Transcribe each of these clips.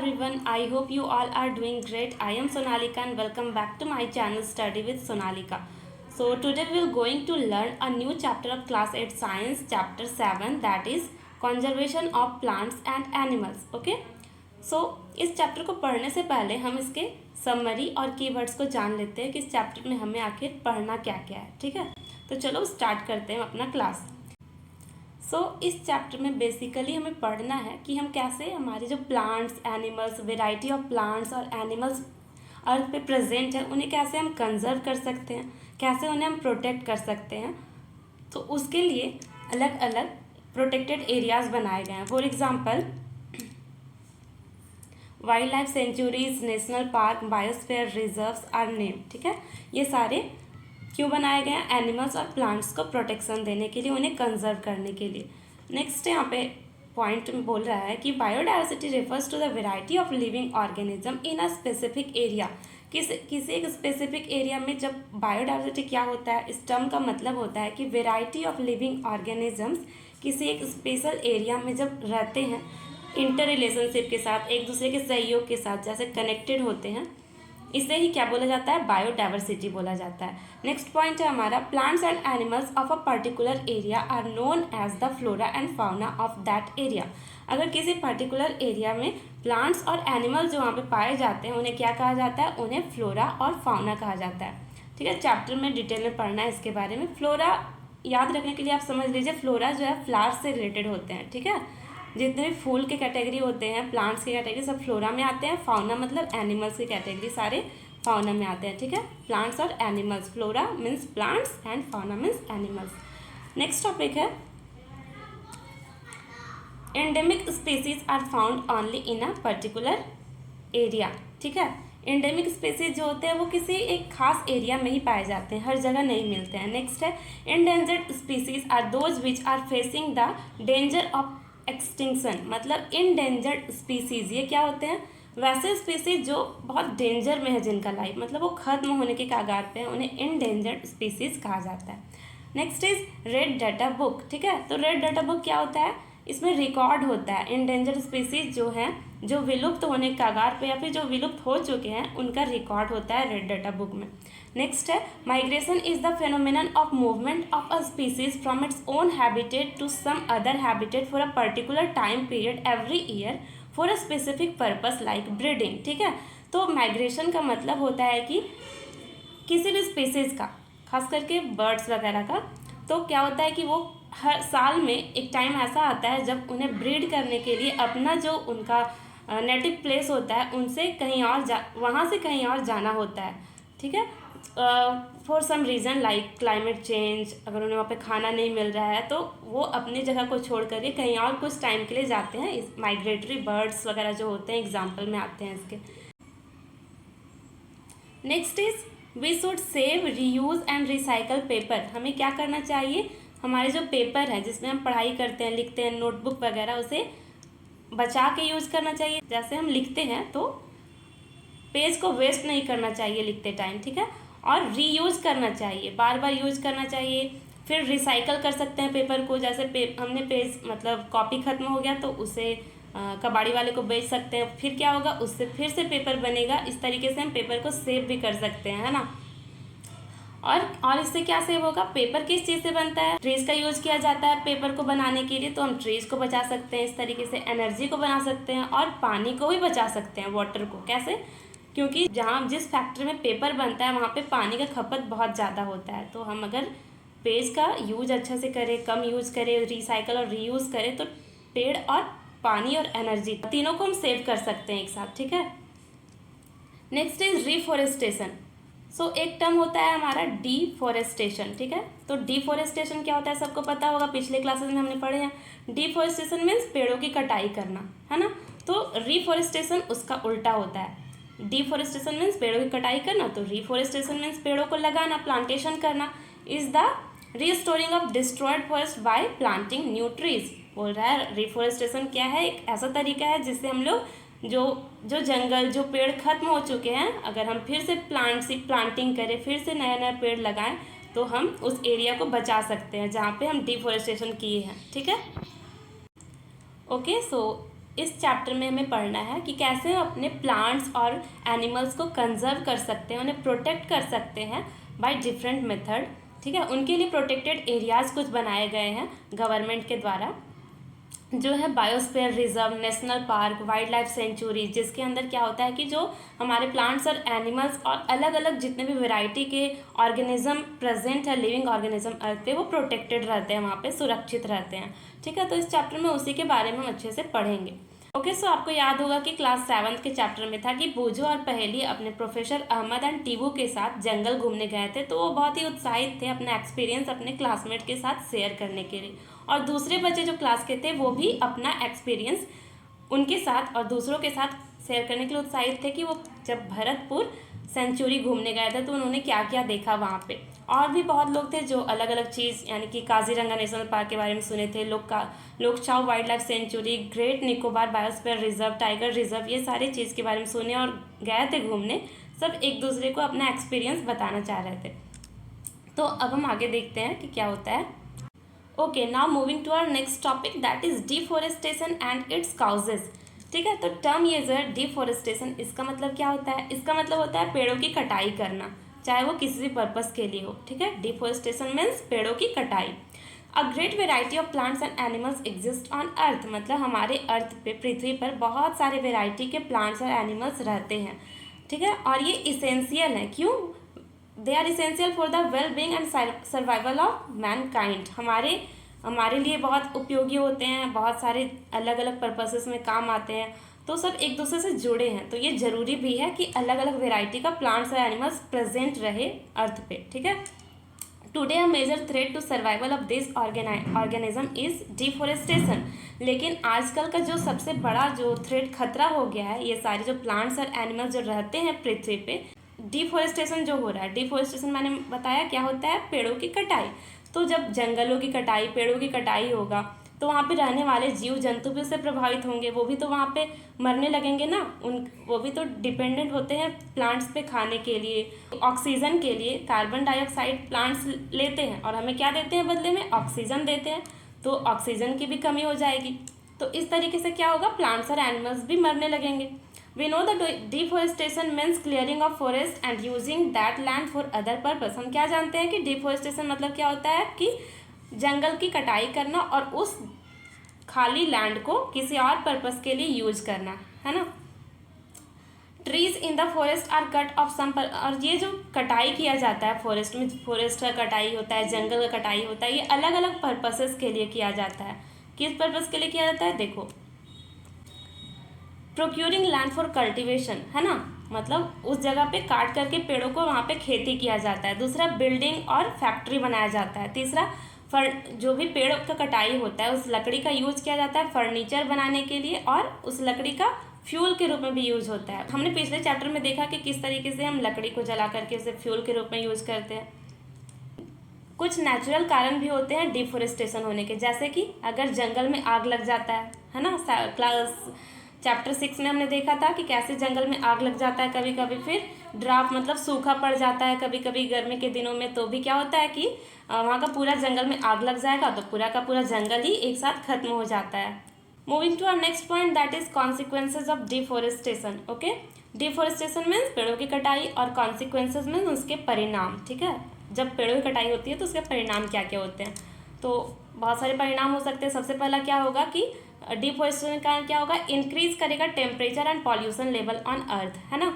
everyone, I hope you all are doing great. I am Sonalika and welcome back to my channel Study with Sonalika. So today we are going to learn a new chapter of class 8 science, chapter 7, that is conservation of plants and animals. Okay, so इस chapter को पढ़ने से पहले हम इसके summary और keywords को जान लेते हैं कि इस चैप्टर में हमें आखिर पढ़ना क्या क्या है. ठीक है, तो चलो स्टार्ट करते हैं अपना क्लास. इस चैप्टर में बेसिकली हमें पढ़ना है कि हम कैसे हमारे जो plants, animals, variety of plants और एनिमल्स अर्थ पे प्रेजेंट है उन्हें कैसे हम कंजर्व कर सकते हैं, कैसे उन्हें हम प्रोटेक्ट कर सकते हैं. तो उसके लिए अलग अलग प्रोटेक्टेड एरियाज बनाए गए हैं. For example wildlife sanctuaries, national park, biosphere reserves are name. ठीक है, ये सारे क्यों बनाए गए हैं? एनिमल्स और प्लांट्स को प्रोटेक्शन देने के लिए, उन्हें कंजर्व करने के लिए. नेक्स्ट यहाँ पे पॉइंट में बोल रहा है कि biodiversity refers to the variety of living organism in a specific area. किसी एक स्पेसिफिक एरिया में जब बायोडाइवर्सिटी क्या होता है, इस टर्म का मतलब होता है कि वेराइटी ऑफ लिविंग ऑर्गेनिजम्स किसी एक स्पेशल एरिया में जब रहते हैं, इंटर रिलेशनशिप के साथ, एक दूसरे के सहयोग के साथ जैसे कनेक्टेड होते हैं, इसे ही क्या बोला जाता है? बायोडाइवर्सिटी बोला जाता है. नेक्स्ट पॉइंट है हमारा, plants and animals of a particular area are known as the flora and fauna of that area. अगर किसी पर्टिकुलर एरिया में प्लांट्स और एनिमल्स जो वहाँ पे पाए जाते हैं उन्हें क्या कहा जाता है? उन्हें फ्लोरा और फाउना कहा जाता है. ठीक है, चैप्टर में डिटेल में पढ़ना है इसके बारे में. फ्लोरा याद रखने के लिए आप समझ लीजिए, फ्लोरा जो है फ्लावर्स से रिलेटेड होते हैं. ठीक है, जितने भी फूल के कैटेगरी होते हैं, प्लांट्स की कैटेगरी, सब फ्लोरा में आते हैं. फाउना मतलब एनिमल्स की कैटेगरी, सारे फाउना में आते हैं. ठीक है, प्लांट्स और animals, flora means plants and fauna means animals. Next topic है endemic species are found only in a particular area. ठीक है, एंडेमिक स्पीसीज जो होते हैं वो किसी एक खास एरिया में ही पाए जाते हैं, हर जगह नहीं मिलते हैं. नेक्स्ट है endangered species are those which are facing the danger of extinction. मतलब इनडेंजर्ड स्पीसीज ये क्या होते हैं? वैसे स्पीसीज जो बहुत डेंजर में है, जिनका लाइफ मतलब वो खत्म होने के कगार पे है, उन्हें इनडेंजर्ड स्पीसीज कहा जाता है. Next is red data book. ठीक है, तो रेड डाटा बुक क्या होता है? इसमें रिकॉर्ड होता है इनडेंजर्ड स्पीसीज जो हैं, जो विलुप्त होने के कगार पे या फिर जो विलुप्त हो चुके हैं, उनका रिकॉर्ड होता है रेड डाटा बुक में. नेक्स्ट है migration is the phenomenon of movement of a species from its own habitat to some other habitat for a particular time period every year for a specific purpose like breeding. ठीक है, तो migration का मतलब होता है कि किसी भी स्पीसीज का, खास करके बर्ड्स वगैरह का, तो क्या होता है कि वो हर साल में एक टाइम ऐसा आता है जब उन्हें ब्रीड करने के लिए अपना जो उनका नेटिव प्लेस होता है उनसे कहीं और वहाँ से कहीं और जाना होता है. ठीक है, for some reason like climate change, अगर उन्हें वहाँ पे खाना नहीं मिल रहा है तो वो अपनी जगह को छोड़ करके कहीं और कुछ टाइम के लिए जाते हैं. इस माइग्रेटरी बर्ड्स वगैरह जो होते हैं एग्जाम्पल में आते हैं इसके. Next is we should save, reuse and recycle paper. हमें क्या करना चाहिए? हमारे जो पेपर है जिसमें हम पढ़ाई करते हैं, लिखते हैं, नोटबुक वगैरह, उसे बचा के यूज़ करना चाहिए. जैसे हम लिखते हैं तो पेज को वेस्ट नहीं करना चाहिए लिखते टाइम. ठीक है, और रीयूज़ करना चाहिए, बार बार यूज़ करना चाहिए. फिर रिसाइकल कर सकते हैं पेपर को. जैसे हमने पेज मतलब कॉपी ख़त्म हो गया तो उसे कबाड़ी वाले को बेच सकते हैं. फिर क्या होगा? उससे फिर से पेपर बनेगा. इस तरीके से हम पेपर को सेव भी कर सकते हैं, है ना. और इससे क्या सेव होगा? पेपर किस चीज़ से बनता है? ट्रीज़ का यूज़ किया जाता है पेपर को बनाने के लिए, तो हम ट्रीज़ को बचा सकते हैं. इस तरीके से एनर्जी को बना सकते हैं और पानी को भी बचा सकते हैं, वाटर को. कैसे? क्योंकि जहाँ जिस फैक्ट्री में पेपर बनता है वहाँ पे पानी का खपत बहुत ज़्यादा होता है. तो हम अगर पेज का यूज अच्छे से करें, कम यूज़ करें, रिसाइकल और रीयूज़ करें, तो पेड़ और पानी और एनर्जी तीनों को हम सेव कर सकते हैं एक साथ. ठीक है, नेक्स्ट इज रिफॉरेस्टेशन. एक टर्म होता है हमारा डिफॉरेस्टेशन. ठीक है, तो डिफॉरेस्टेशन क्या होता है सबको पता होगा, पिछले क्लासेस में हमने पढ़े हैं. डिफॉरेस्टेशन मीन्स पेड़ों की कटाई करना, है ना. तो रिफॉरेस्टेशन उसका उल्टा होता है. डिफॉरेस्टेशन मीन्स पेड़ों की कटाई करना, तो रिफॉरेस्टेशन मीन्स पेड़ों को लगाना, प्लांटेशन करना. Is the restoring of destroyed forest by planting new trees. बोल रहा है रिफॉरेस्टेशन क्या है? एक ऐसा तरीका है जिससे हम लोग जो जंगल, जो पेड़ खत्म हो चुके हैं, अगर हम फिर से प्लांटिंग करें, फिर से नया नया पेड़ लगाएं, तो हम उस एरिया को बचा सकते हैं जहाँ पे हम डिफॉरेस्टेशन किए हैं. ठीक है, ओके. सो इस चैप्टर में हमें पढ़ना है कि कैसे हम अपने प्लांट्स और एनिमल्स को कंजर्व कर सकते हैं, उन्हें प्रोटेक्ट कर सकते हैं बाय डिफरेंट मेथड। ठीक है, उनके लिए प्रोटेक्टेड एरियाज़ कुछ बनाए गए हैं गवर्नमेंट के द्वारा, जो है biosphere reserve, national park, wild life sanctuary, जिसके अंदर क्या होता है कि जो हमारे प्लांट्स और एनिमल्स और अलग अलग जितने भी वैरायटी के ऑर्गेनिज्म प्रेजेंट है, लिविंग ऑर्गेनिज्म अर्थ पे, वो प्रोटेक्टेड रहते हैं, वहाँ पे सुरक्षित रहते हैं। ठीक है, तो इस चैप्टर में उसी के बारे में हम अच्छे से पढ़ेंगे। ओके, सो आपको याद होगा कि क्लास 7 के चैप्टर में था कि बूझो और पहेली अपने प्रोफेसर अहमद एंड टीबू के साथ जंगल घूमने गए थे, तो वो बहुत ही उत्साहित थे अपना एक्सपीरियंस अपने क्लासमेट के साथ शेयर करने के लिए, और दूसरे बच्चे जो क्लास के थे वो भी अपना एक्सपीरियंस उनके साथ और दूसरों के साथ शेयर करने के लिए उत्साहित थे कि वो जब भरतपुर सेंचुरी घूमने गए थे तो उन्होंने क्या क्या देखा वहाँ पे। और भी बहुत लोग थे जो अलग अलग चीज़, यानी कि काजीरंगा नेशनल पार्क के बारे में सुने थे, Lokchao wildlife sanctuary, great Nicobar biosphere reserve, tiger reserve, ये सारी चीज़ के बारे में सुने और गए थे घूमने। सब एक दूसरे को अपना एक्सपीरियंस बताना चाह रहे थे। तो अब हम आगे देखते हैं कि क्या होता है। Okay, now moving to our next topic, that is deforestation and its causes. ठीक है, तो टर्म ये जो है डिफॉरेस्टेशन, इसका मतलब क्या होता है? इसका मतलब होता है पेड़ों की कटाई करना, चाहे वो किसी भी पर्पस के लिए हो। ठीक है, डिफॉरेस्टेशन मीन्स पेड़ों की कटाई। A great variety of plants and animals exist on earth, मतलब हमारे अर्थ पे, पृथ्वी पर बहुत सारे वेराइटी के प्लांट्स और एनिमल्स रहते हैं। ठीक है, और ये इसेंशियल है। क्यों? They are essential for the well being and survival of mankind, हमारे लिए बहुत उपयोगी होते हैं, बहुत सारे अलग अलग पर्पसेस में काम आते हैं, तो सब एक दूसरे से जुड़े हैं। तो ये ज़रूरी भी है कि अलग अलग वेराइटी का प्लांट्स और एनिमल्स प्रेजेंट रहे अर्थ पे। ठीक है, today a major threat to survival of this organism is deforestation. लेकिन आजकल का जो सबसे बड़ा जो थ्रेट, खतरा हो गया है, ये सारे जो प्लांट्स और एनिमल्स जो रहते हैं पृथ्वी पे, डिफॉरेस्टेशन जो हो रहा है। डिफॉरेस्टेशन मैंने बताया क्या होता है? पेड़ों की कटाई। तो जब जंगलों की कटाई, पेड़ों की कटाई होगा तो वहाँ पे रहने वाले जीव जंतु भी उससे प्रभावित होंगे, वो भी तो वहाँ पे मरने लगेंगे ना। वो भी तो डिपेंडेंट होते हैं प्लांट्स पे खाने के लिए, ऑक्सीजन के लिए। कार्बन डाइऑक्साइड प्लांट्स लेते हैं और हमें क्या देते हैं बदले में? ऑक्सीजन देते हैं। तो ऑक्सीजन की भी कमी हो जाएगी, तो इस तरीके से क्या होगा? प्लांट्स और एनिमल्स भी मरने लगेंगे। We know that deforestation means clearing of forest and using that land for other purpose। हम क्या जानते हैं कि डिफॉरेस्टेशन मतलब क्या होता है? कि जंगल की कटाई करना और उस खाली लैंड को किसी और पर्पस के लिए यूज करना, है ना। Trees in the forest are cut off some, और ये जो कटाई किया जाता है फॉरेस्ट में, फॉरेस्ट का कटाई होता है, जंगल का कटाई होता है, ये अलग अलग पर्पसेस के लिए किया जाता है। किस पर्पस के लिए किया जाता है? देखो, प्रोक्यूरिंग लैंड फॉर कल्टिवेशन, है ना, मतलब उस जगह पे काट करके पेड़ों को वहाँ पे खेती किया जाता है। दूसरा, बिल्डिंग और फैक्ट्री बनाया जाता है। तीसरा, जो भी पेड़ का कटाई होता है उस लकड़ी का यूज किया जाता है फर्नीचर बनाने के लिए, और उस लकड़ी का फ्यूल के रूप में भी यूज होता है। हमने पिछले चैप्टर में देखा कि किस तरीके से हम लकड़ी को जला करके उसे फ्यूल के रूप में यूज करते हैं। कुछ नेचुरल कारण भी होते हैं डिफॉरेस्टेशन होने के, जैसे कि अगर जंगल में आग लग जाता है ना। क्लास चैप्टर 6 में हमने देखा था कि कैसे जंगल में आग लग जाता है कभी कभी। फिर ड्राफ्ट मतलब सूखा पड़ जाता है कभी कभी गर्मी के दिनों में, तो भी क्या होता है कि वहाँ का पूरा जंगल में आग लग जाएगा तो पूरा का पूरा जंगल ही एक साथ खत्म हो जाता है। Moving to our next point, that is consequences of deforestation. Okay, deforestation means पेड़ों की कटाई और कॉन्सिक्वेंसेज मीन्स उसके परिणाम। ठीक है, जब पेड़ों की कटाई होती है तो उसके परिणाम क्या क्या होते हैं? तो बहुत सारे परिणाम हो सकते हैं। सबसे पहला क्या होगा कि डिफॉरेस्टेशन का क्या होगा? इंक्रीज करेगा temperature and pollution level on earth, है ना।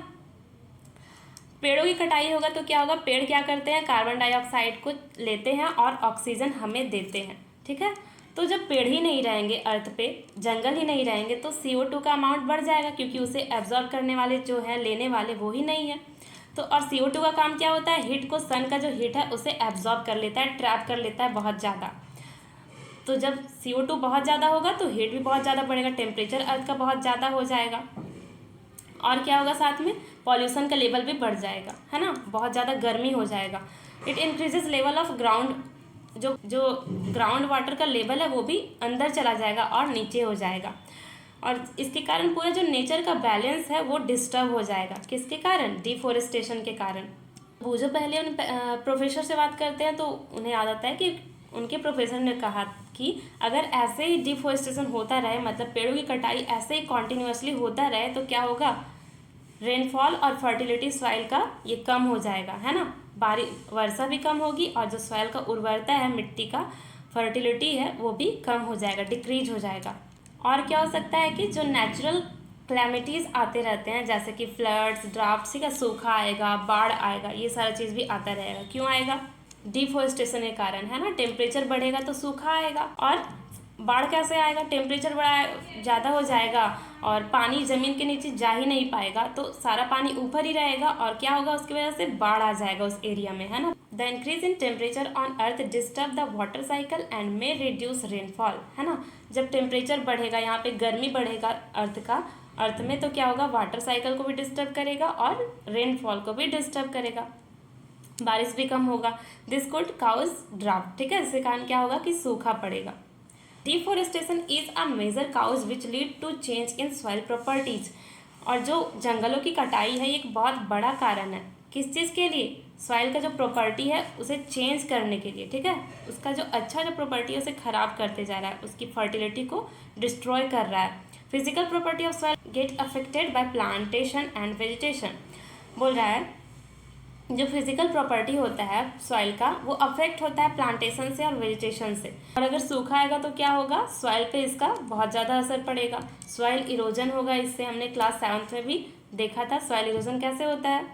पेड़ों की कटाई होगा तो क्या होगा? पेड़ क्या करते हैं? कार्बन डाइऑक्साइड को लेते हैं और ऑक्सीजन हमें देते हैं। ठीक है, तो जब पेड़ ही नहीं रहेंगे अर्थ पे, जंगल ही नहीं रहेंगे, तो CO2 का अमाउंट बढ़ जाएगा, क्योंकि उसे एब्जॉर्ब करने वाले जो है, लेने वाले वो ही नहीं है। तो और CO2 का काम क्या होता है? हीट को, सन का जो हीट है उसे एब्जॉर्ब कर लेता है, ट्रैप कर लेता है बहुत ज़्यादा। तो जब CO2 बहुत ज़्यादा होगा तो हीट भी बहुत ज़्यादा बढ़ेगा, टेम्परेचर अर्थ का बहुत ज़्यादा हो जाएगा। और क्या होगा? साथ में पॉल्यूशन का लेवल भी बढ़ जाएगा, है ना, बहुत ज़्यादा गर्मी हो जाएगा। It increases level of ground, जो ग्राउंड वाटर का लेवल है वो भी अंदर चला जाएगा और नीचे हो जाएगा, और इसके कारण पूरा जो नेचर का बैलेंस है वो डिस्टर्ब हो जाएगा। किसके कारण? डिफॉरेस्टेशन के कारण। वो जो पहले उन प्रोफेसर से बात करते हैं तो उन्हें याद आता है कि उनके प्रोफेसर ने कहा कि अगर ऐसे ही डिफॉरेस्टेशन होता रहे, मतलब पेड़ों की कटाई ऐसे ही कॉन्टिन्यूसली होता रहे, तो क्या होगा, रेनफॉल और फर्टिलिटी सॉइल का ये कम हो जाएगा, है ना। वर्षा भी कम होगी और जो सॉइल का उर्वरता है, मिट्टी का फर्टिलिटी है, वो भी कम हो जाएगा, डिक्रीज हो जाएगा। और क्या हो सकता है कि जो नेचुरल क्लैमिटीज़ आते रहते हैं, जैसे कि फ्लड्स, ड्राफ्ट, ठीक है, सूखा आएगा, बाढ़ आएगा, ये सारा चीज़ भी आता रहेगा। क्यों आएगा, डिफॉरेस्टेशन के कारण, है ना। टेम्परेचर बढ़ेगा तो सूखा आएगा, और बाढ़ कैसे आएगा, टेम्परेचर बड़ा ज़्यादा हो जाएगा और पानी ज़मीन के नीचे जा ही नहीं पाएगा, तो सारा पानी ऊपर ही रहेगा, और क्या होगा, उसकी वजह से बाढ़ आ जाएगा उस एरिया में, है ना। The increase in temperature on earth disturb the water cycle and may reduce rainfall, है ना। जब टेम्परेचर बढ़ेगा, यहाँ पे गर्मी बढ़ेगा अर्थ में, तो क्या होगा, वाटर साइकिल को भी डिस्टर्ब करेगा और रेनफॉल को भी डिस्टर्ब करेगा, बारिश भी कम होगा। दिस कुड काउज ड्राफ्ट, ठीक है, इसके कारण क्या होगा कि सूखा पड़ेगा। Deforestation is a major cause which lead to change in soil properties, और जो जंगलों की कटाई है, एक बहुत बड़ा कारण है, किस चीज़ के लिए, सॉइल का जो प्रॉपर्टी है उसे चेंज करने के लिए, ठीक है। उसका जो अच्छा जो प्रॉपर्टी है उसे खराब करते जा रहा है, उसकी फर्टिलिटी को डिस्ट्रॉय कर रहा है। Physical property of soil get affected by plantation and vegetation, बोल रहा है जो फिजिकल प्रॉपर्टी होता है सॉइल का, वो अफेक्ट होता है प्लांटेशन से और वेजिटेशन से। और अगर सूखा आएगा तो क्या होगा, सॉइल पे इसका बहुत ज़्यादा असर पड़ेगा, सॉइल इरोजन होगा। इससे हमने क्लास 7th में भी देखा था सॉइल इरोजन कैसे होता है।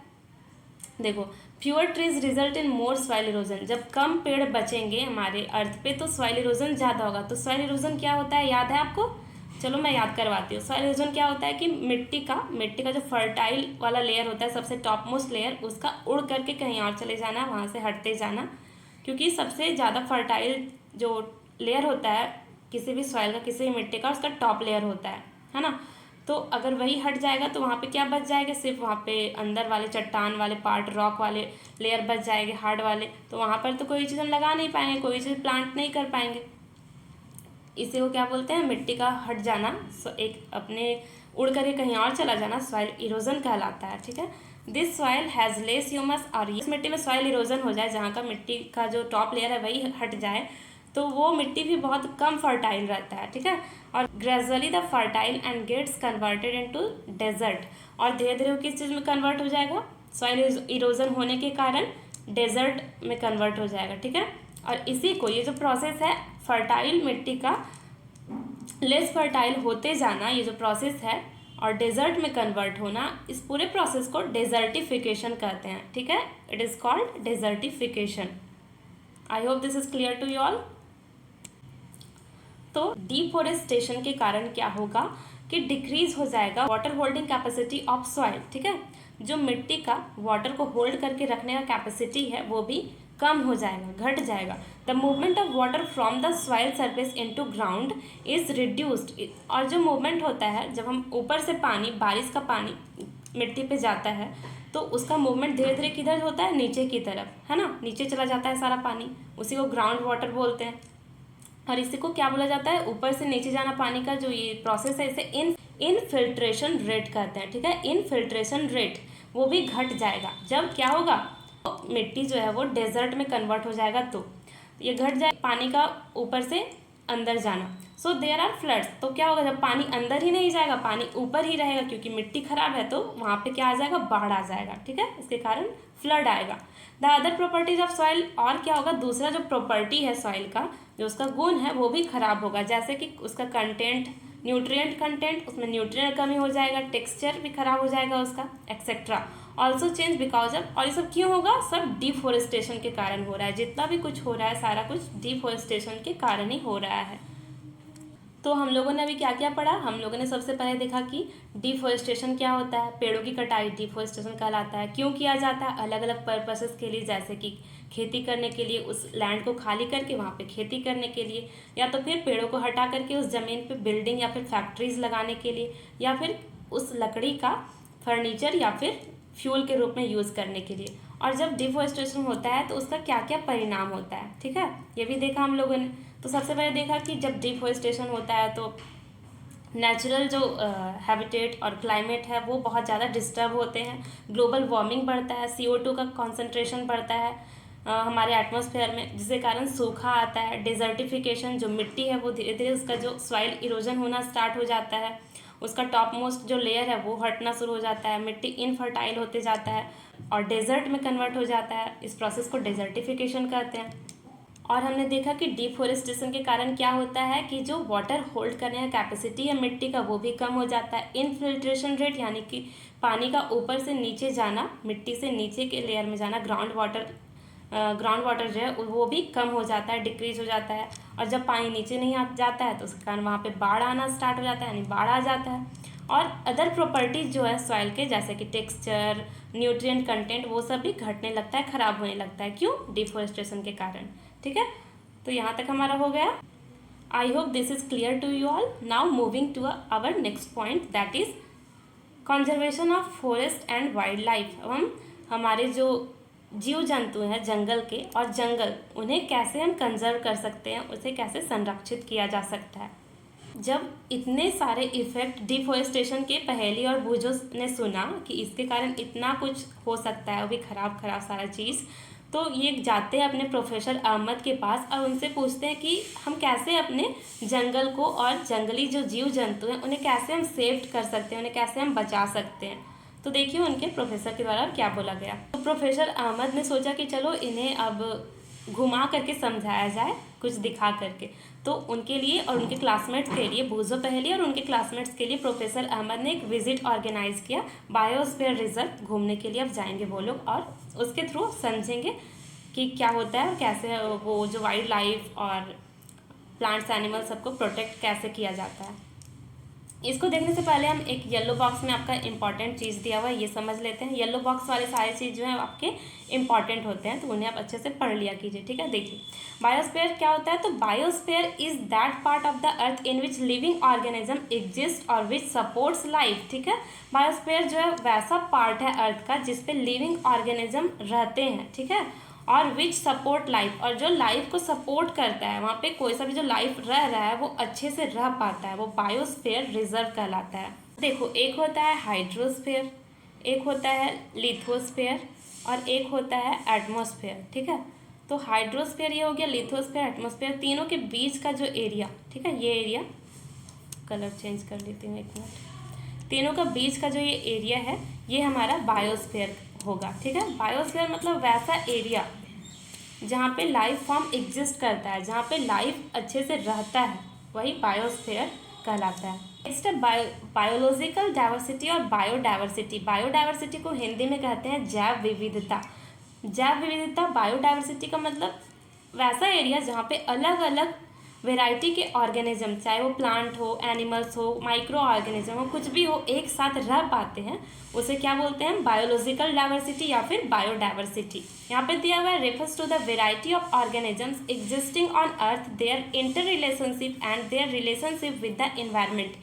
देखो, fewer trees result in more soil erosion, जब कम पेड़ बचेंगे हमारे अर्थ पे तो सॉइल इरोजन ज़्यादा होगा। तो सॉइल इरोजन क्या होता है, याद है आपको, चलो मैं याद करवाती हूँ। सॉइल इरोजन क्या होता है कि मिट्टी का जो फर्टाइल वाला लेयर होता है, सबसे टॉप मोस्ट लेयर, उसका उड़ करके कहीं और चले जाना, वहाँ से हटते जाना, क्योंकि सबसे ज़्यादा फर्टाइल जो लेयर होता है किसी भी सॉइल का, किसी भी मिट्टी का, उसका टॉप लेयर होता है ना। तो अगर वही हट जाएगा तो वहाँ पे क्या बच जाएगा, सिर्फ वहाँ पे अंदर वाले चट्टान वाले पार्ट, रॉक वाले लेयर बच जाएंगे, हार्ड वाले। तो वहाँ पर तो कोई चीज़ हम लगा नहीं पाएंगे, कोई चीज़ प्लांट नहीं कर पाएंगे। इसे वो क्या बोलते हैं, मिट्टी का हट जाना, एक अपने उड़ करके कहीं और चला जाना, सॉइल इरोजन कहलाता है, ठीक है। This soil has less humus, और इस मिट्टी में सॉइल इरोजन हो जाए, जहाँ का मिट्टी का जो टॉप लेयर है वही हट जाए, तो वो मिट्टी भी बहुत कम फर्टाइल रहता है, ठीक है। और gradually the fertile and gets converted into desert, और धीरे धीरे वो किस चीज़ में कन्वर्ट हो जाएगा, सॉइल इरोजन होने के कारण डेजर्ट में कन्वर्ट हो जाएगा, ठीक है। और इसी को, ये जो प्रोसेस है फर्टाइल मिट्टी का लेस फर्टाइल होते जाना, ये जो प्रोसेस है, और डेजर्ट में कन्वर्ट होना, इस पूरे प्रोसेस को डेजर्टिफिकेशन कहते हैं, ठीक है। It is called desertification. I hope this is clear to you all. तो डिफोरेस्टेशन के कारण क्या होगा कि डिक्रीज हो जाएगा water holding capacity of soil, ठीक है। जो मिट्टी का वाटर को होल्ड करके रखने का कैपेसिटी है वो भी कम हो जाएगा, घट जाएगा। The movement of water from the soil surface into ground is reduced, और जो मूवमेंट होता है जब हम ऊपर से पानी, बारिश का पानी मिट्टी पे जाता है, तो उसका मूवमेंट धीरे धीरे किधर होता है, नीचे की तरफ, है ना, नीचे चला जाता है सारा पानी, उसी को ग्राउंड वाटर बोलते हैं। और इसी को क्या बोला जाता है, ऊपर से नीचे जाना पानी का जो ये प्रोसेस है, इसे इनफिल्ट्रेशन रेट कहते हैं, ठीक है। इनफिल्ट्रेशन रेट वो भी घट जाएगा जब क्या होगा, मिट्टी जो है वो डेजर्ट में कन्वर्ट हो जाएगा, तो ये घट जाए पानी का ऊपर से अंदर जाना। सो देयर आर फ्लड्स, तो क्या होगा, जब पानी अंदर ही नहीं जाएगा, पानी ऊपर ही रहेगा, क्योंकि मिट्टी खराब है, तो वहाँ पे क्या आ जाएगा, बाढ़ आ जाएगा, ठीक है। इसके कारण फ्लड आएगा। The other properties of soil, और क्या होगा, दूसरा जो प्रॉपर्टी है सॉइल का, जो उसका गुण है वो भी खराब होगा, जैसे कि उसका कंटेंट, न्यूट्रिएंट कंटेंट, उसमें न्यूट्रिएंट कमी हो जाएगा, टेक्सचर भी खराब हो जाएगा उसका, etcetera. Also change because of, और ये सब क्यों होगा, सब डिफोरेस्टेशन के कारण हो रहा है। जितना भी कुछ हो रहा है सारा कुछ डिफोरेस्टेशन के कारण ही हो रहा है। तो हम लोगों ने अभी क्या क्या पढ़ा, हम लोगों ने सबसे पहले देखा कि डिफोरेस्टेशन क्या होता है, पेड़ों की कटाई डिफोरेस्टेशन कहलाता है। क्यों किया जाता है, अलग अलग पर्पसेस के लिए, जैसे कि खेती करने के लिए, उस लैंड को खाली करके वहाँ पे खेती करने के लिए, या तो फिर पेड़ों को हटा करके उस ज़मीन पे बिल्डिंग या फिर फैक्ट्रीज लगाने के लिए, या फिर उस लकड़ी का फर्नीचर या फिर फ्यूल के रूप में यूज़ करने के लिए। और जब डिफोरेस्टेशन होता है तो उसका क्या क्या परिणाम होता है, ठीक है, ये भी देखा हम लोगों ने। तो सबसे पहले देखा कि जब डिफोरेस्टेशन होता है तो नेचुरल जो हैबिटेट और क्लाइमेट है वो बहुत ज़्यादा डिस्टर्ब होते हैं, ग्लोबल वार्मिंग बढ़ता है, CO2 का कॉन्सेंट्रेशन बढ़ता है, हमारे एटमॉस्फेयर में, जिसके कारण सूखा आता है। डिजर्टिफिकेशन, जो मिट्टी है वो धीरे धीरे उसका जो सॉइल इरोजन होना स्टार्ट हो जाता है, उसका टॉप मोस्ट जो लेयर है वो हटना शुरू हो जाता है, मिट्टी इनफर्टाइल होते जाता है और डेजर्ट में कन्वर्ट हो जाता है। इस प्रोसेस को डेजर्टिफिकेशन कहते हैं। और हमने देखा कि डिफोरेस्टेशन के कारण क्या होता है कि जो वाटर होल्ड करने का कैपेसिटी है मिट्टी का वो भी कम हो जाता है। इनफिल्ट्रेशन रेट यानी कि पानी का ऊपर से नीचे जाना, मिट्टी से नीचे के लेयर में जाना, ग्राउंड वाटर जो है वो भी कम हो जाता है, डिक्रीज हो जाता है। और जब पानी नीचे नहीं जाता है तो उसके कारण वहाँ पे बाढ़ आना स्टार्ट हो जाता है, यानी बाढ़ आ जाता है। और अदर प्रॉपर्टीज जो है सॉइल के, जैसे कि टेक्सचर, न्यूट्रिएंट कंटेंट, वो सब भी घटने लगता है, खराब होने लगता है। क्यों? डिफोरेस्टेशन के कारण। ठीक है, तो यहाँ तक हमारा हो गया। I hope this is clear to you all. Now moving to our next point, that is conservation of forest and wildlife. हम हमारे जो जीव जंतु हैं जंगल के और जंगल, उन्हें कैसे हम कंजर्व कर सकते हैं, उसे कैसे संरक्षित किया जा सकता है। जब इतने सारे इफेक्ट डिफोरेस्टेशन के पहेली और बूझों ने सुना कि इसके कारण इतना कुछ हो सकता है, वो भी खराब सारा चीज़, तो ये जाते हैं अपने प्रोफेसर अहमद के पास और उनसे पूछते हैं कि हम कैसे अपने जंगल को और जंगली जो जीव जंतु हैं उन्हें कैसे हम सेव कर सकते हैं, उन्हें कैसे हम बचा सकते हैं। तो देखिए उनके प्रोफेसर के द्वारा क्या बोला गया। तो प्रोफेसर अहमद ने सोचा कि चलो इन्हें अब घुमा करके समझाया जाए, कुछ दिखा करके। तो उनके लिए और उनके क्लासमेट्स के लिए, बूझो पहेली और उनके क्लासमेट्स के लिए प्रोफेसर अहमद ने एक विजिट ऑर्गेनाइज किया बायोस्फीयर रिजर्व। घूमने के लिए अब जाएंगे वो लोग और उसके थ्रू समझेंगे कि क्या होता है, कैसे वो जो वाइल्ड लाइफ और प्लांट्स एनिमल सबको प्रोटेक्ट कैसे किया जाता है। इसको देखने से पहले हम एक येलो बॉक्स में आपका इंपॉर्टेंट चीज़ दिया हुआ है ये समझ लेते हैं। येलो बॉक्स वाले सारे चीज़ जो है आपके इंपॉर्टेंट होते हैं, तो उन्हें आप अच्छे से पढ़ लिया कीजिए। ठीक है, देखिए बायोस्फीयर क्या होता है। तो biosphere is that part of the earth in which living organism exist और विच सपोर्ट्स लाइफ। ठीक है, बायोस्फीयर जो है वैसा पार्ट है अर्थ का जिसपे लिविंग ऑर्गेनिज्म रहते हैं। ठीक है, और विच सपोर्ट लाइफ, और जो लाइफ को सपोर्ट करता है, वहाँ पे कोई सा भी जो लाइफ रह रहा है वो अच्छे से रह पाता है, वो बायोस्फीयर रिजर्व कहलाता है। देखो एक होता है हाइड्रोस्फीयर, एक होता है लिथोस्फीयर और एक होता है एटमॉस्फेयर। ठीक है, तो हाइड्रोस्फीयर ये हो गया, लिथोस्फीयर, एटमॉस्फेयर, तीनों के बीच का जो एरिया, ठीक है, ये एरिया, कलर चेंज कर लेती हूँ एक मिनट, तीनों का बीच का जो ये एरिया है ये हमारा बायोस्फीयर होगा। ठीक है, बायोस्फीयर मतलब वैसा एरिया जहाँ पे लाइफ फॉर्म एग्जिस्ट करता है, जहाँ पे लाइफ अच्छे से रहता है, वही बायोस्फीयर कहलाता है। नेक्स्ट है बायोलॉजिकल डाइवर्सिटी और बायोडाइवर्सिटी। बायोडाइवर्सिटी को हिंदी में कहते हैं जैव विविधता। जैव विविधता, बायोडाइवर्सिटी का मतलब वैसा एरिया जहाँ पे अलग अलग वेराइटी के ऑर्गेनिज्म, चाहे वो प्लांट हो, एनिमल्स हो, माइक्रो ऑर्गेनिज्म हो, कुछ भी हो, एक साथ रह पाते हैं, उसे क्या बोलते हैं? बायोलॉजिकल डाइवर्सिटी या फिर बायोडाइवर्सिटी। यहाँ पे दिया हुआ है refers to the variety of organisms existing on earth, their interrelationship and their relationship with the environment.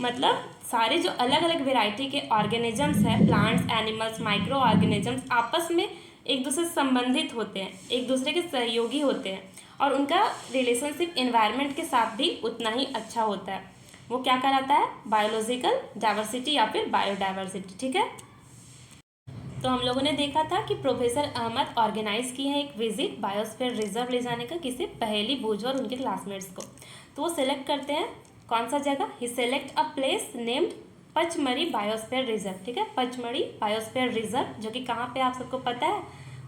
मतलब सारे जो अलग अलग वेराइटी के ऑर्गेनिजम्स हैं, प्लांट्स, एनिमल्स, माइक्रो ऑर्गेनिजम्स, आपस में एक दूसरे से संबंधित होते हैं, एक दूसरे के सहयोगी होते हैं और उनका रिलेशनशिप एनवायरनमेंट के साथ भी उतना ही अच्छा होता है। वो क्या कहलाता है? बायोलॉजिकल डाइवर्सिटी या फिर बायोडाइवर्सिटी। ठीक है, तो हम लोगों ने देखा था कि प्रोफेसर अहमद ऑर्गेनाइज किए हैं एक विजिट बायोस्फीयर रिजर्व ले जाने का, किसी पहेली बूझो और उनके क्लासमेट्स को। तो वो सिलेक्ट करते हैं कौन सा जगह, he select a place named Pachmarhi biosphere reserve. ठीक है, पचमढ़ी बायोस्फीयर रिजर्व, जो कि कहाँ पे आप सबको पता है,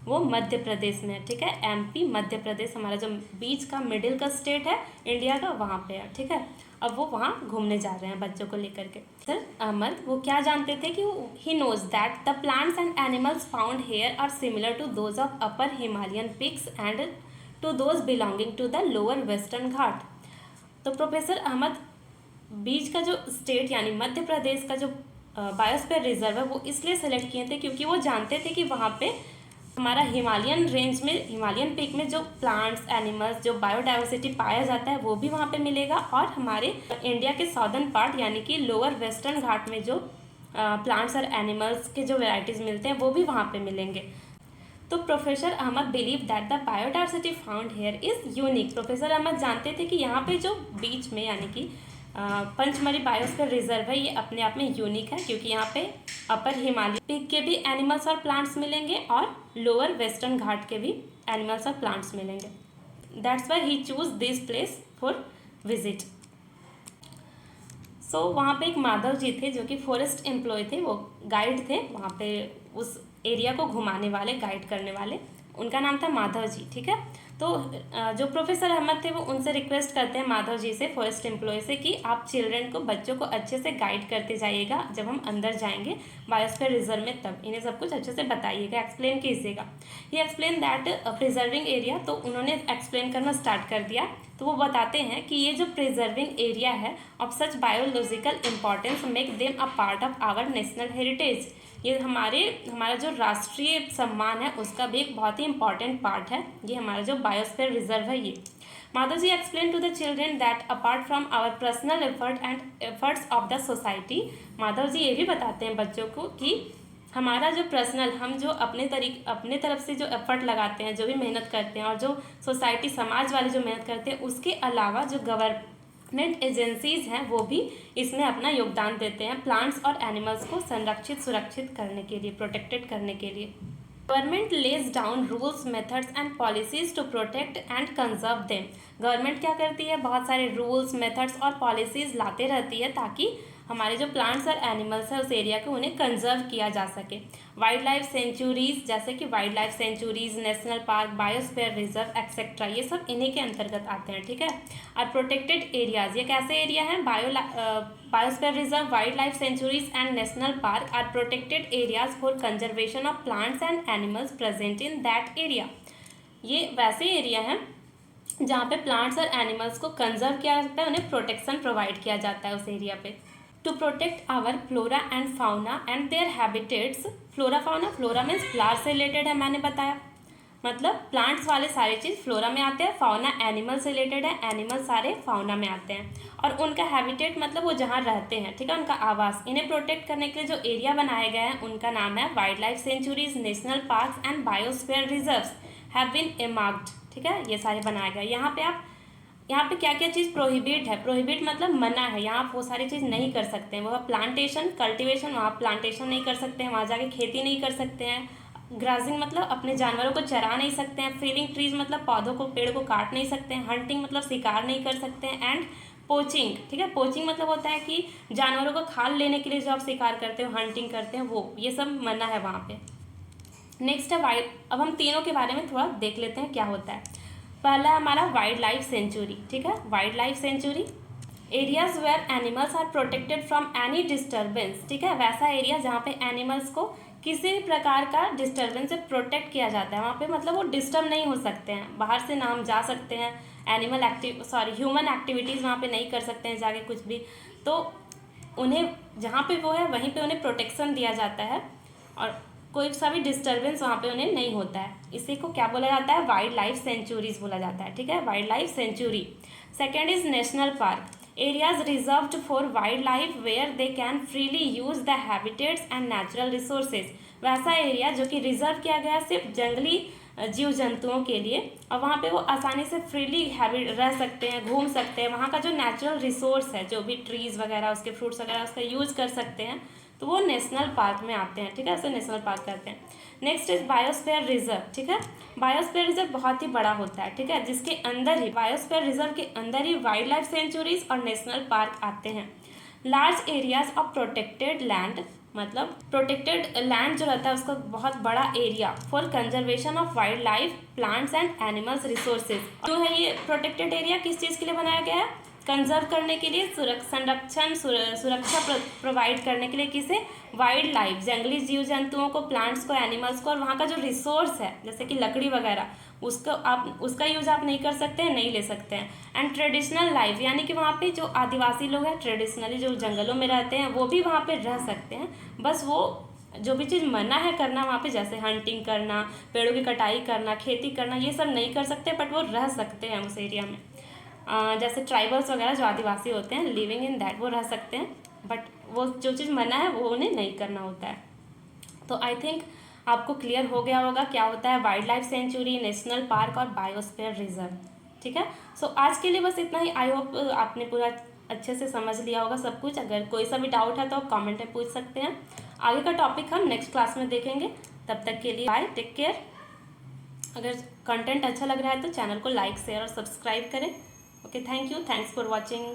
वो मध्य प्रदेश में है। ठीक है, एमपी मध्य प्रदेश, हमारा जो बीच का मिडिल का स्टेट है इंडिया का, वहाँ पे है। ठीक है, अब वो वहाँ घूमने जा रहे हैं बच्चों को लेकर के। सर अहमद वो क्या जानते थे कि he knows that the plants and animals found here are similar to those of upper Himalayan peaks and to those belonging to the lower western Ghat. तो प्रोफेसर अहमद बीच का जो स्टेट यानी मध्य प्रदेश का जो बायोस्फीयर रिजर्व है वो इसलिए सेलेक्ट किए थे क्योंकि वो जानते थे कि वहाँ पे हमारा हिमालयन रेंज में, हिमालयन पीक में जो प्लांट्स, एनिमल्स, जो बायोडाइवर्सिटी पाया जाता है वो भी वहाँ पे मिलेगा, और हमारे इंडिया के साउदर्न पार्ट यानी कि लोअर वेस्टर्न घाट में जो प्लांट्स और एनिमल्स के जो वेराइटीज़ मिलते हैं वो भी वहाँ पे मिलेंगे। तो professor Ahmad believe that the biodiversity found here is unique. Professor Ahmad जानते थे कि यहाँ पे जो बीच में यानी कि पंचमढ़ी बायोस्फीयर रिजर्व है ये अपने आप में यूनिक है, क्योंकि यहाँ पे अपर हिमालय पीक के भी एनिमल्स और प्लांट्स मिलेंगे और लोअर वेस्टर्न घाट के भी एनिमल्स और प्लांट्स मिलेंगे। That's why he choose this place for visit. So वहाँ पे एक माधव जी थे जो कि फॉरेस्ट एम्प्लॉय थे, वो गाइड थे वहाँ पे, उस एरिया को घुमाने वाले, गाइड करने वाले, उनका नाम था माधव जी। ठीक है, तो जो प्रोफेसर अहमद थे वो उनसे रिक्वेस्ट करते हैं माधव जी से, फॉरेस्ट एम्प्लॉय से, कि आप चिल्ड्रन को, बच्चों को अच्छे से गाइड करते जाइएगा जब हम अंदर जाएंगे बायोस्फीयर रिजर्व में, तब इन्हें सब कुछ अच्छे से बताइएगा, एक्सप्लेन कीजिएगा। ये एक्सप्लेन दैट प्रिजर्विंग एरिया, तो उन्होंने एक्सप्लेन करना स्टार्ट कर दिया। तो वो बताते हैं कि ये जो प्रिजर्विंग एरिया है of such biological importance make them a part of our national heritage, ये हमारा जो राष्ट्रीय सम्मान है उसका भी एक बहुत ही इंपॉर्टेंट पार्ट है, ये हमारा जो बायोस्फीयर रिजर्व है ये। Madhav ji explain to the children that apart from our personal effort and efforts of the society, Madhav ji ये भी बताते हैं बच्चों को कि हमारा जो पर्सनल, हम जो अपने तरफ से जो एफर्ट लगाते हैं, जो भी मेहनत करते हैं, और जो सोसाइटी, समाज वाले जो मेहनत करते हैं, उसके अलावा जो गवर्नमेंट एजेंसीज हैं वो भी इसमें अपना योगदान देते हैं प्लांट्स और एनिमल्स को संरक्षित, सुरक्षित करने के लिए, प्रोटेक्टेड करने के लिए। Government lays down rules, methods and policies to protect and conserve them, government क्या करती है, बहुत सारे रूल्स, मेथड्स और पॉलिसीज लाते रहती है ताकि हमारे जो प्लांट्स और एनिमल्स है उस एरिया को, उन्हें कंजर्व किया जा सके। वाइल्ड लाइफ सेंचुरीज, जैसे कि wild life sanctuaries, national park, biosphere reserve etcetera, ये सब इन्हीं के अंतर्गत आते हैं। ठीक है, और प्रोटेक्टेड एरियाज, ये कैसे एरिया हैं, biosphere reserve, wildlife sanctuaries and national park are protected areas for conservation of plants and animals present in that area, ये वैसे एरिया हैं जहाँ पे प्लांट्स और एनिमल्स को कंजर्व किया जाता है, उन्हें प्रोटेक्शन प्रोवाइड किया जाता है उस एरिया पे। To protect our flora and fauna and their habitats, flora fauna, flora means flower से रिलेटेड है, मैंने बताया, मतलब प्लांट्स वाले सारे चीज़ फ्लोरा में आते हैं, फाउना एनिमल से रिलेटेड है, एनिमल सारे फाउना में आते हैं, और उनका हैबिटेट मतलब वो जहाँ रहते हैं, ठीक है, उनका आवास, इन्हें प्रोटेक्ट करने के लिए जो एरिया बनाए गए हैं उनका नाम है wildlife sanctuaries, national parks and biosphere reserves have been earmarked. ठीक है, ये सारे बनाए गए। यहाँ पे क्या क्या चीज़ प्रोहिबिट है, प्रोहिबिट मतलब मना है, यहाँ वो सारी चीज़ नहीं कर सकते हैं। वह प्लांटेशन, कल्टीवेशन, वहाँ प्लांटेशन नहीं कर सकते हैं, वहाँ जाके खेती नहीं कर सकते हैं। ग्राजिंग मतलब अपने जानवरों को चरा नहीं सकते हैं। फीलिंग ट्रीज मतलब पौधों को, पेड़ को काट नहीं सकते हैं। हंटिंग मतलब शिकार नहीं कर सकते हैं। एंड पोचिंग, ठीक है, पोचिंग मतलब होता है कि जानवरों को खाल लेने के लिए जो आप शिकार करते हो, हंटिंग करते हैं, वो ये सब मना है वहाँ पे। नेक्स्ट है वाइल्ड, अब हम तीनों के बारे में थोड़ा देख लेते हैं क्या होता है। पहला हमारा वाइल्ड लाइफ सेंचुरी। ठीक है, wildlife sanctuary areas where animals are protected from any disturbance. ठीक है, वैसा एरिया जहाँ पे एनिमल्स को किसी भी प्रकार का डिस्टर्बेंस से प्रोटेक्ट किया जाता है। वहाँ पे मतलब वो डिस्टर्ब नहीं हो सकते हैं, बाहर से ना हम जा सकते हैं, ह्यूमन एक्टिविटीज़ वहाँ पे नहीं कर सकते हैं जाके कुछ भी, तो उन्हें जहाँ पे वो है वहीं पे उन्हें प्रोटेक्शन दिया जाता है और कोई सा भी डिस्टर्बेंस वहाँ पे उन्हें नहीं होता है। इसी को क्या बोला जाता है, वाइल्ड लाइफ सेंचुरीज बोला जाता है। ठीक है, wildlife sanctuary. Second is national park, areas reserved for wildlife where they can freely use the habitats and natural resources, वैसा एरिया जो कि रिजर्व किया गया सिर्फ जंगली जीव जंतुओं के लिए, और वहाँ पे वो आसानी से फ्रीली रह सकते हैं, घूम सकते हैं, वहाँ का जो नेचुरल रिसोर्स है, जो भी ट्रीज़ वगैरह, उसके फ्रूट्स वगैरह, उसका यूज़ कर सकते हैं, तो वो नेशनल पार्क में आते हैं। ठीक है, ऐसे नेशनल पार्क कहते हैं। Next is biosphere reserve. ठीक है, बायोस्फीयर रिजर्व बहुत ही बड़ा होता है। ठीक है, जिसके अंदर ही, बायोस्फीयर रिजर्व के अंदर ही वाइल्ड लाइफ सेंचुरीज और नेशनल पार्क आते हैं। Large areas of protected land, मतलब प्रोटेक्टेड लैंड जो रहता है उसका बहुत बड़ा area for conservation of wild life, plants and animals resources. जो है ये प्रोटेक्टेड एरिया किस चीज़ के लिए बनाया गया है, कंजर्व करने के लिए, संरक्षण, सुरक्षा प्रोवाइड करने के लिए, किसे, वाइल्ड लाइफ, जंगली जीव जंतुओं को, प्लांट्स को, एनिमल्स को, और वहाँ का जो रिसोर्स है जैसे कि लकड़ी वगैरह, उसका यूज़ आप नहीं कर सकते हैं, नहीं ले सकते हैं। एंड ट्रेडिशनल लाइफ, यानी कि वहाँ पे जो आदिवासी लोग हैं, ट्रेडिशनली जो जंगलों में रहते हैं, वो भी वहाँ पे रह सकते हैं। बस वो जो भी चीज़ मना है करना वहाँ पे, जैसे हंटिंग करना, पेड़ों की कटाई करना, खेती करना, ये सब नहीं कर सकते, बट वो रह सकते हैं उस एरिया में। जैसे ट्राइबल्स वगैरह जो आदिवासी होते हैं, लिविंग इन दैट, वो रह सकते हैं, बट वो जो चीज़ मना है वो उन्हें नहीं करना होता है। तो आई थिंक आपको क्लियर हो गया होगा क्या होता है wildlife century, national park और बायोस्फीयर रिजर्व। ठीक है, सो आज के लिए बस इतना ही। आई होप आपने पूरा अच्छे से समझ लिया होगा सब कुछ। अगर कोई सा भी डाउट है तो आप कमेंट में पूछ सकते हैं। आगे का टॉपिक हम नेक्स्ट क्लास में देखेंगे। तब तक के लिए बाय, टेक केयर। अगर कंटेंट अच्छा लग रहा है तो चैनल को लाइक शेयर और सब्सक्राइब करें। Okay, thank you, thanks for watching.